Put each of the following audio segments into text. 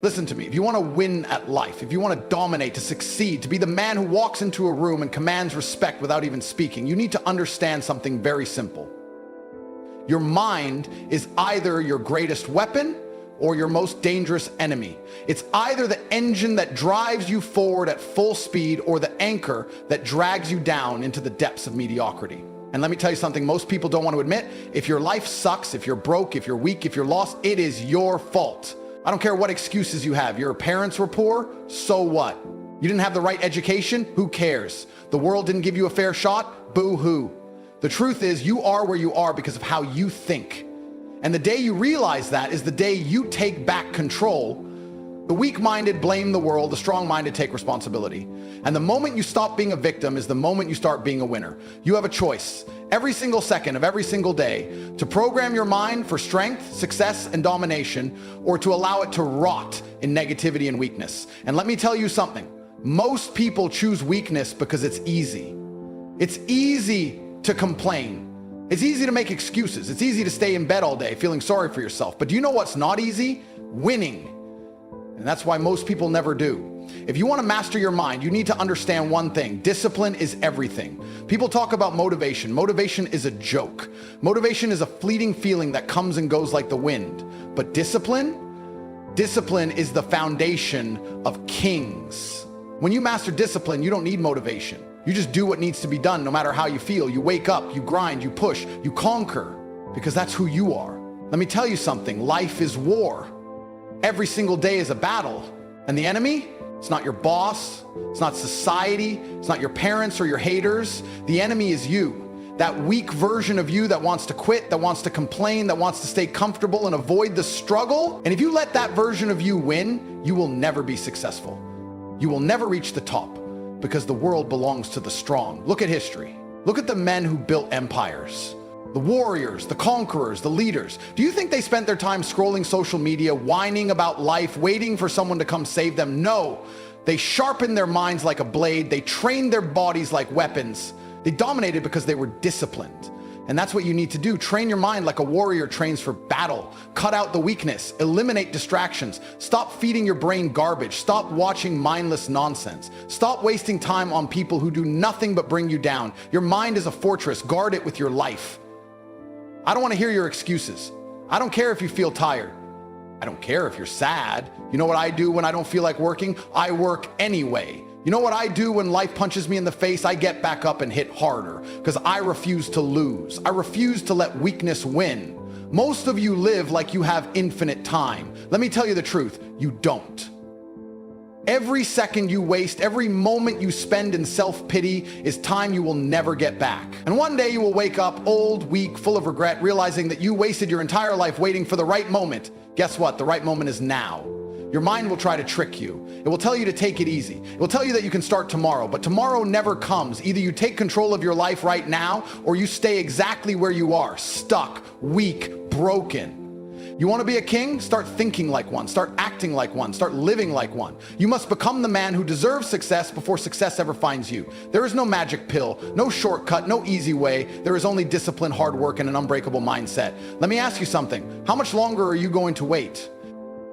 Listen to me, if you want to win at life, if you want to dominate, to succeed, to be the man who walks into a room and commands respect without even speaking, you need to understand something very simple. Your mind is either your greatest weapon or your most dangerous enemy. It's either the engine that drives you forward at full speed or the anchor that drags you down into the depths of mediocrity. And let me tell you something most people don't want to admit. If your life sucks, if you're broke, if you're weak, if you're lost, it is your fault. I don't care what excuses you have. Your parents were poor, so what? You didn't have the right education, who cares? The world didn't give you a fair shot, boo-hoo. The truth is, you are where you are because of how you think. And the day you realize that is the day you take back control. The weak-minded blame the world, the strong-minded take responsibility. And the moment you stop being a victim is the moment you start being a winner. You have a choice every single second of every single day to program your mind for strength, success, and domination, or to allow it to rot in negativity and weakness. And let me tell you something. Most people choose weakness because it's easy. It's easy to complain. It's easy to make excuses. It's easy to stay in bed all day feeling sorry for yourself. But do you know what's not easy? Winning. And that's why most people never do. If you want to master your mind, you need to understand one thing. Discipline is everything. People talk about motivation. Motivation is a joke. Motivation is a fleeting feeling that comes and goes like the wind. But discipline is the foundation of kings. When you master discipline, you don't need motivation. You just do what needs to be done no matter how you feel. You wake up, you grind, you push, you conquer, because that's who you are. Let me tell you something. Life is war. Every single day is a battle. And the enemy? It's not your boss. It's not society. It's not your parents or your haters. The enemy is you. That weak version of you that wants to quit, that wants to complain, that wants to stay comfortable and avoid the struggle. And if you let that version of you win, you will never be successful. You will never reach the top because the world belongs to the strong. Look at history. Look at the men who built empires. The warriors, the conquerors, the leaders. Do you think they spent their time scrolling social media, whining about life, waiting for someone to come save them? No. They sharpened their minds like a blade. They trained their bodies like weapons. They dominated because they were disciplined. And that's what you need to do. Train your mind like a warrior trains for battle. Cut out the weakness. Eliminate distractions. Stop feeding your brain garbage. Stop watching mindless nonsense. Stop wasting time on people who do nothing but bring you down. Your mind is a fortress. Guard it with your life. I don't want to hear your excuses. I don't care if you feel tired. I don't care if you're sad. You know what I do when I don't feel like working? I work anyway. You know what I do when life punches me in the face? I get back up and hit harder because I refuse to lose. I refuse to let weakness win. Most of you live like you have infinite time. Let me tell you the truth, you don't. Every second you waste, every moment you spend in self-pity is time you will never get back. And one day you will wake up old, weak, full of regret, realizing that you wasted your entire life waiting for the right moment. Guess what? The right moment is now. Your mind will try to trick you. It will tell you to take it easy. It will tell you that you can start tomorrow, but tomorrow never comes. Either you take control of your life right now, or you stay exactly where you are, stuck, weak, broken. You want to be a king? Start thinking like one. Start acting like one. Start living like one. You must become the man who deserves success before success ever finds you. There is no magic pill, no shortcut, no easy way. There is only discipline, hard work, and an unbreakable mindset. Let me ask you something. How much longer are you going to wait?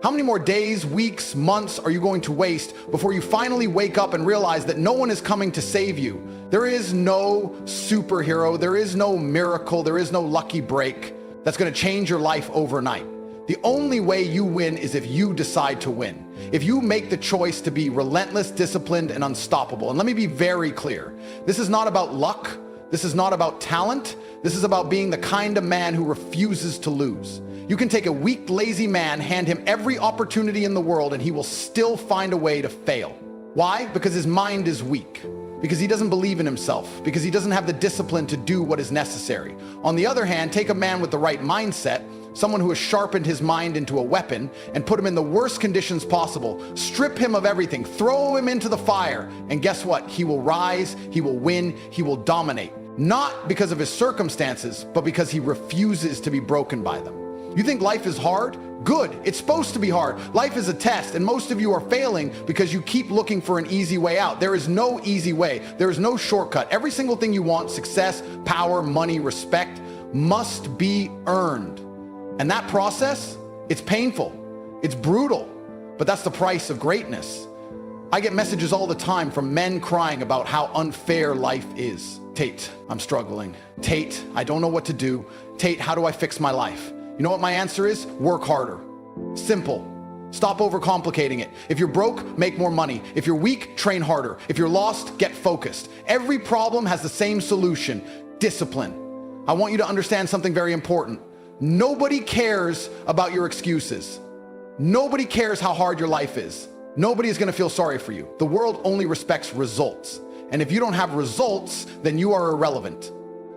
How many more days, weeks, months are you going to waste before you finally wake up and realize that no one is coming to save you? There is no superhero. There is no miracle. There is no lucky break that's going to change your life overnight. The only way you win is if you decide to win. If you make the choice to be relentless, disciplined, and unstoppable. And let me be very clear. This is not about luck. This is not about talent. This is about being the kind of man who refuses to lose. You can take a weak, lazy man, hand him every opportunity in the world, and he will still find a way to fail. Why? Because his mind is weak. Because he doesn't believe in himself. Because he doesn't have the discipline to do what is necessary. On the other hand, take a man with the right mindset, someone who has sharpened his mind into a weapon and put him in the worst conditions possible. Strip him of everything, throw him into the fire, and guess what? He will rise, he will win, he will dominate. Not because of his circumstances, but because he refuses to be broken by them. You think life is hard? Good. It's supposed to be hard. Life is a test, and most of you are failing because you keep looking for an easy way out. There is no easy way. There is no shortcut. Every single thing you want, success, power, money, respect, must be earned. And that process, it's painful. It's brutal. But that's the price of greatness. I get messages all the time from men crying about how unfair life is. Tate, I'm struggling. Tate, I don't know what to do. Tate, how do I fix my life? You know what my answer is? Work harder. Simple. Stop overcomplicating it. If you're broke, make more money. If you're weak, train harder. If you're lost, get focused. Every problem has the same solution: discipline. I want you to understand something very important. Nobody cares about your excuses. Nobody cares how hard your life is. Nobody is going to feel sorry for you. The world only respects results. And if you don't have results, then you are irrelevant.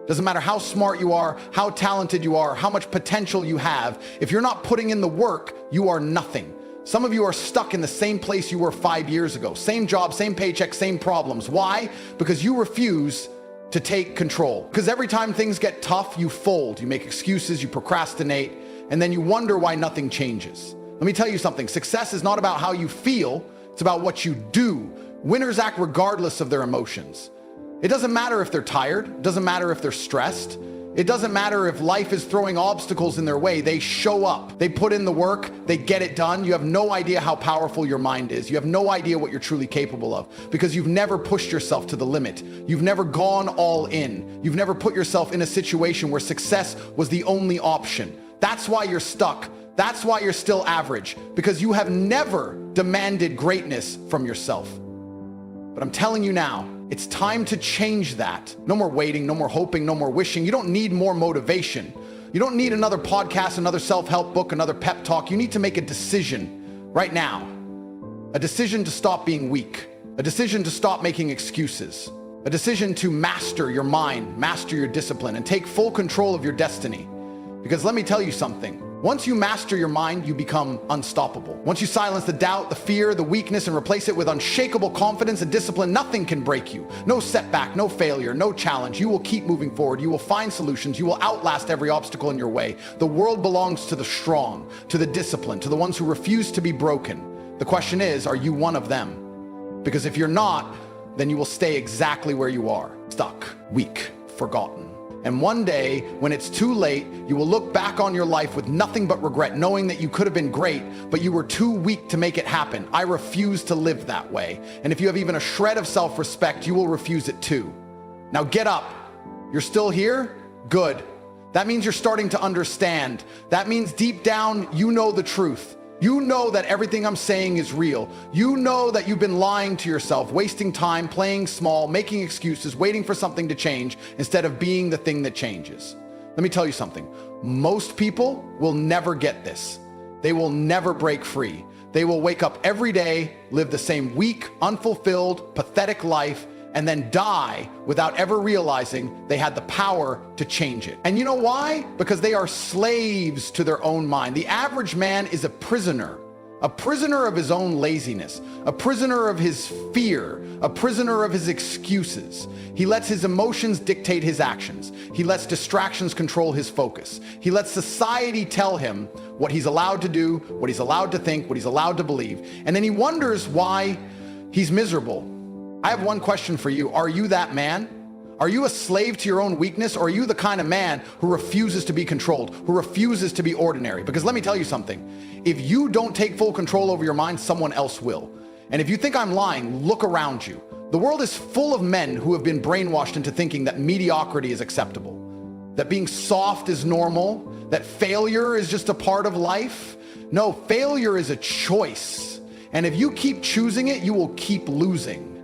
Doesn't matter how smart you are, how talented you are, how much potential you have. If you're not putting in the work, you are nothing. Some of you are stuck in the same place you were 5 years ago. Same job, same paycheck, same problems. Why? Because you refuse to take control. Because every time things get tough, you fold. You make excuses, you procrastinate, and then you wonder why nothing changes. Let me tell you something. Success is not about how you feel. It's about what you do. Winners act regardless of their emotions. It doesn't matter if they're tired. It doesn't matter if they're stressed. It doesn't matter if life is throwing obstacles in their way. They show up. They put in the work. They get it done. You have no idea how powerful your mind is. You have no idea what you're truly capable of because you've never pushed yourself to the limit. You've never gone all in. You've never put yourself in a situation where success was the only option. That's why you're stuck. That's why you're still average, because you have never demanded greatness from yourself. But I'm telling you now, it's time to change that. No more waiting, no more hoping, no more wishing. You don't need more motivation. You don't need another podcast, another self-help book, another pep talk. You need to make a decision right now. A decision to stop being weak. A decision to stop making excuses. A decision to master your mind, master your discipline, and take full control of your destiny. Because let me tell you something. Once you master your mind, you become unstoppable. Once you silence the doubt, the fear, the weakness, and replace it with unshakable confidence and discipline, nothing can break you. No setback, no failure, no challenge. You will keep moving forward. You will find solutions. You will outlast every obstacle in your way. The world belongs to the strong, to the disciplined, to the ones who refuse to be broken. The question is, are you one of them? Because if you're not, then you will stay exactly where you are, stuck, weak, forgotten. And one day, when it's too late, you will look back on your life with nothing but regret, knowing that you could have been great, but you were too weak to make it happen. I refuse to live that way. And if you have even a shred of self-respect, you will refuse it too. Now get up. You're still here? Good. That means you're starting to understand. That means deep down, you know the truth. You know that everything I'm saying is real. You know that you've been lying to yourself, wasting time, playing small, making excuses, waiting for something to change instead of being the thing that changes. Let me tell you something. Most people will never get this. They will never break free. They will wake up every day, live the same weak, unfulfilled, pathetic life, and then die without ever realizing they had the power to change it. And you know why? Because they are slaves to their own mind. The average man is a prisoner of his own laziness, a prisoner of his fear, a prisoner of his excuses. He lets his emotions dictate his actions. He lets distractions control his focus. He lets society tell him what he's allowed to do, what he's allowed to think, what he's allowed to believe. And then he wonders why he's miserable. I have one question for you. Are you that man? Are you a slave to your own weakness, or are you the kind of man who refuses to be controlled, who refuses to be ordinary? Because let me tell you something. If you don't take full control over your mind, someone else will. And if you think I'm lying, look around you. The world is full of men who have been brainwashed into thinking that mediocrity is acceptable, that being soft is normal, that failure is just a part of life. No, failure is a choice. And if you keep choosing it, you will keep losing.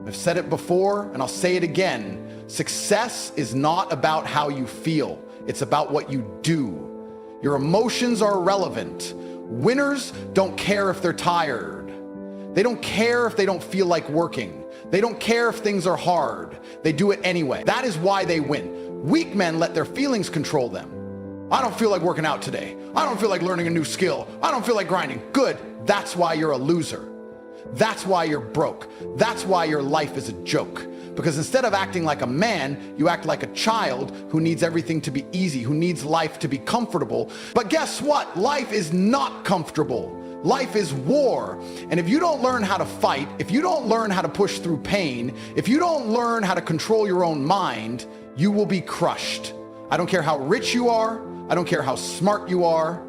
I've said it before, and I'll say it again. Success is not about how you feel. It's about what you do. Your emotions are irrelevant. Winners don't care if they're tired. They don't care if they don't feel like working. They don't care if things are hard. They do it anyway. That is why they win. Weak men let their feelings control them. I don't feel like working out today. I don't feel like learning a new skill. I don't feel like grinding. Good. That's why you're a loser. That's why you're broke. That's why your life is a joke. Because instead of acting like a man, you act like a child who needs everything to be easy, who needs life to be comfortable. But guess what? Life is not comfortable. Life is war. And if you don't learn how to fight, if you don't learn how to push through pain, if you don't learn how to control your own mind, you will be crushed. I don't care how rich you are. I don't care how smart you are.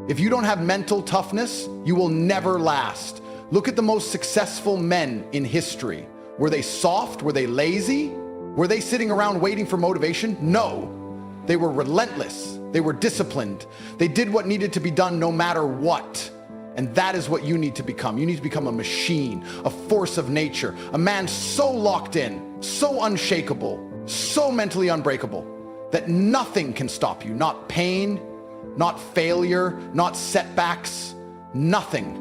If you don't have mental toughness, you will never last. Look at the most successful men in history. Were they soft? Were they lazy? Were they sitting around waiting for motivation? No. They were relentless. They were disciplined. They did what needed to be done no matter what. And that is what you need to become. You need to become a machine, a force of nature, a man so locked in, so unshakable, so mentally unbreakable that nothing can stop you. Not pain, not failure, not setbacks, nothing.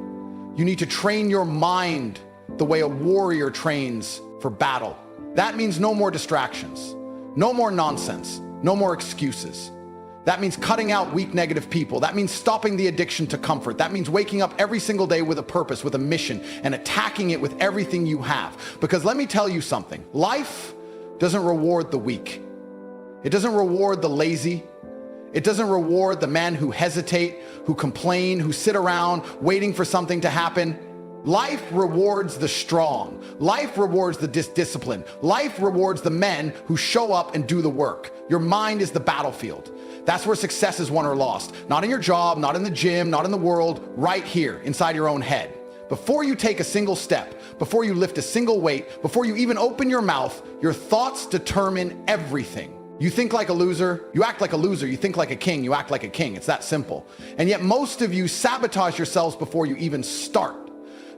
You need to train your mind the way a warrior trains for battle. That means no more distractions, no more nonsense, no more excuses. That means cutting out weak, negative people. That means stopping the addiction to comfort. That means waking up every single day with a purpose, with a mission, and attacking it with everything you have. Because let me tell you something, life doesn't reward the weak. It doesn't reward the lazy. It doesn't reward the men who hesitate, who complain, who sit around waiting for something to happen. Life rewards the strong. Life rewards the disciplined. Life rewards the men who show up and do the work. Your mind is the battlefield. That's where success is won or lost. Not in your job, not in the gym, not in the world, right here inside your own head. Before you take a single step, before you lift a single weight, before you even open your mouth, your thoughts determine everything. You think like a loser, you act like a loser. You think like a king, you act like a king. It's that simple. And yet most of you sabotage yourselves before you even start.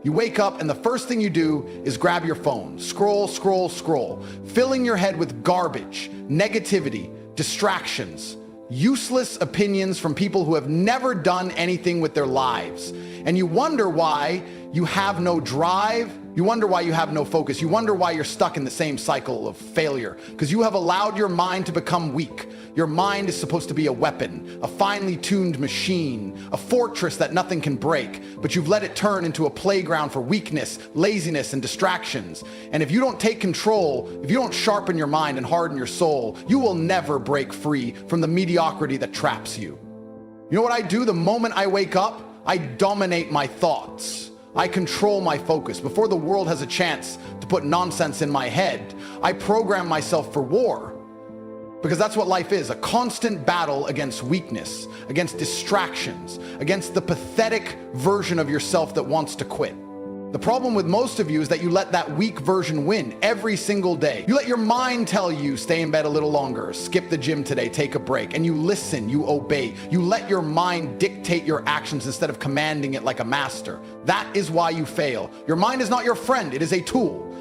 You wake up and the first thing you do is grab your phone, scroll, scroll, scroll, filling your head with garbage, negativity, distractions, useless opinions from people who have never done anything with their lives. And you wonder why you have no drive. You wonder why you have no focus. You wonder why you're stuck in the same cycle of failure, because you have allowed your mind to become weak. Your mind is supposed to be a weapon, a finely tuned machine, a fortress that nothing can break, but you've let it turn into a playground for weakness, laziness, and distractions. And if you don't take control, if you don't sharpen your mind and harden your soul, you will never break free from the mediocrity that traps you. You know what I do the moment I wake up? I dominate my thoughts. I control my focus. Before the world has a chance to put nonsense in my head, I program myself for war. Because that's what life is, a constant battle against weakness, against distractions, against the pathetic version of yourself that wants to quit. The problem with most of you is that you let that weak version win every single day. You let your mind tell you, stay in bed a little longer, skip the gym today, take a break, and you listen, you obey. You let your mind dictate your actions instead of commanding it like a master. That is why you fail. Your mind is not your friend, it is a tool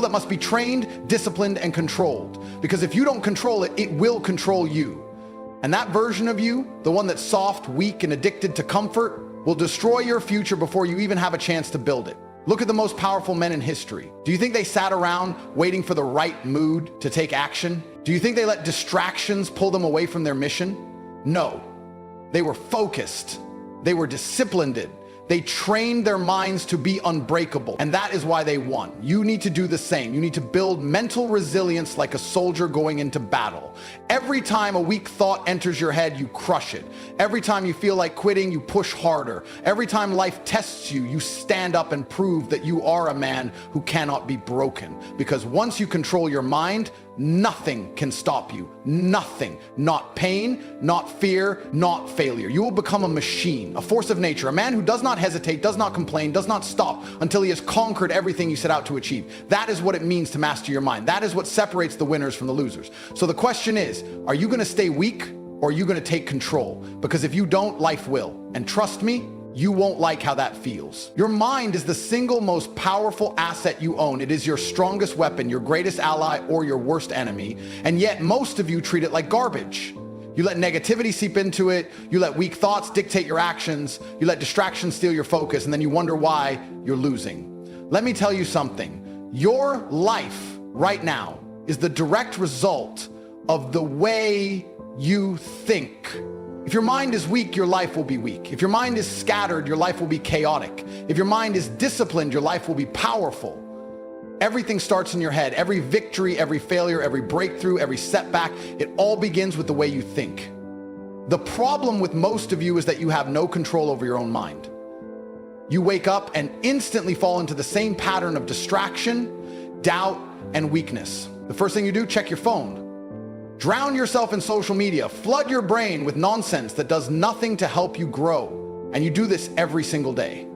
that must be trained, disciplined, and controlled. Because if you don't control it, it will control you. And that version of you, the one that's soft, weak, and addicted to comfort, will destroy your future before you even have a chance to build it. Look at the most powerful men in history. Do you think they sat around waiting for the right mood to take action? Do you think they let distractions pull them away from their mission? No. They were focused. They were disciplined. They trained their minds to be unbreakable, and that is why they won. You need to do the same. You need to build mental resilience like a soldier going into battle. Every time a weak thought enters your head, you crush it. Every time you feel like quitting, you push harder. Every time life tests you, you stand up and prove that you are a man who cannot be broken. Because once you control your mind, nothing can stop you. Nothing. Not pain, not fear, not failure. You will become a machine, a force of nature, a man who does not hesitate, does not complain, does not stop until he has conquered everything you set out to achieve. That is what it means to master your mind. That is what separates the winners from the losers. So the question is, are you going to stay weak or are you going to take control? Because if you don't, life will. And trust me, you won't like how that feels. Your mind is the single most powerful asset you own. It is your strongest weapon, your greatest ally, or your worst enemy. And yet most of you treat it like garbage. You let negativity seep into it. You let weak thoughts dictate your actions. You let distractions steal your focus, and then you wonder why you're losing. Let me tell you something. Your life right now is the direct result of the way you think. If your mind is weak, your life will be weak. If your mind is scattered, your life will be chaotic. If your mind is disciplined, your life will be powerful. Everything starts in your head. Every victory, every failure, every breakthrough, every setback, it all begins with the way you think. The problem with most of you is that you have no control over your own mind. You wake up and instantly fall into the same pattern of distraction, doubt, and weakness. The first thing you do, check your phone. Drown yourself in social media. Flood your brain with nonsense that does nothing to help you grow. And you do this every single day.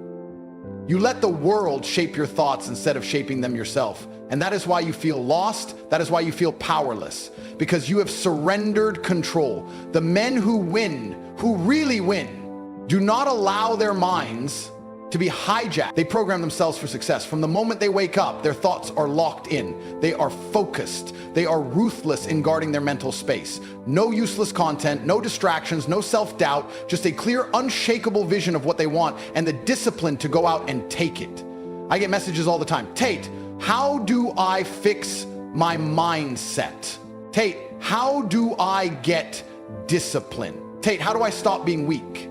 You let the world shape your thoughts instead of shaping them yourself. And that is why you feel lost. That is why you feel powerless, because you have surrendered control. The men who win, who really win, do not allow their minds to be hijacked. They program themselves for success. From the moment they wake up, their thoughts are locked in. They are focused. They are ruthless in guarding their mental space. No useless content, no distractions, no self-doubt, just a clear, unshakable vision of what they want and the discipline to go out and take it. I get messages all the time. Tate, how do I fix my mindset? Tate, how do I get discipline? Tate, how do I stop being weak?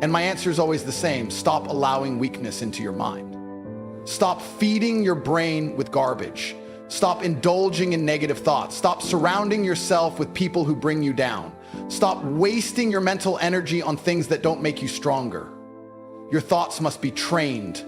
And my answer is always the same. Stop allowing weakness into your mind. Stop feeding your brain with garbage. Stop indulging in negative thoughts. Stop surrounding yourself with people who bring you down. Stop wasting your mental energy on things that don't make you stronger. Your thoughts must be trained.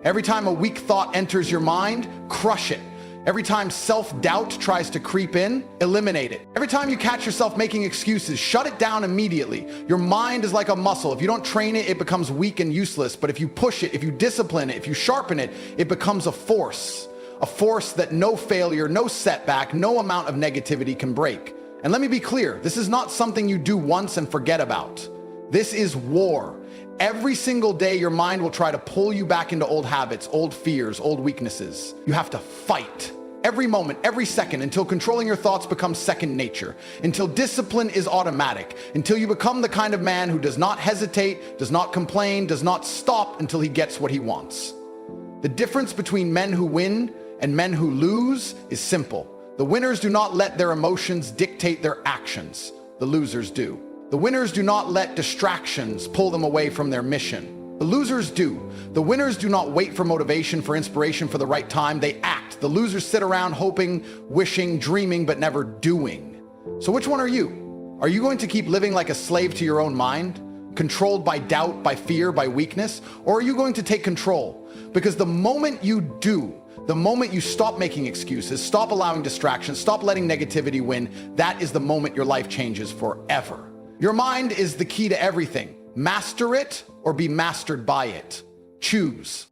Every time a weak thought enters your mind, crush it. Every time self-doubt tries to creep in, eliminate it. Every time you catch yourself making excuses, shut it down immediately. Your mind is like a muscle. If you don't train it, it becomes weak and useless. But if you push it, if you discipline it, if you sharpen it, it becomes a force that no failure, no setback, no amount of negativity can break. And let me be clear, this is not something you do once and forget about. This is war. Every single day, your mind will try to pull you back into old habits, old fears, old weaknesses. You have to fight every moment, every second, until controlling your thoughts becomes second nature, until discipline is automatic, until you become the kind of man who does not hesitate, does not complain, does not stop until he gets what he wants. The difference between men who win and men who lose is simple. The winners do not let their emotions dictate their actions. The losers do. The winners do not let distractions pull them away from their mission. The losers do. The winners do not wait for motivation, for inspiration, for the right time. They act. The losers sit around hoping, wishing, dreaming, but never doing. So which one are you? Are you going to keep living like a slave to your own mind, controlled by doubt, by fear, by weakness? Or are you going to take control? Because the moment you do, the moment you stop making excuses, stop allowing distractions, stop letting negativity win, that is the moment your life changes forever. Your mind is the key to everything. Master it or be mastered by it. Choose.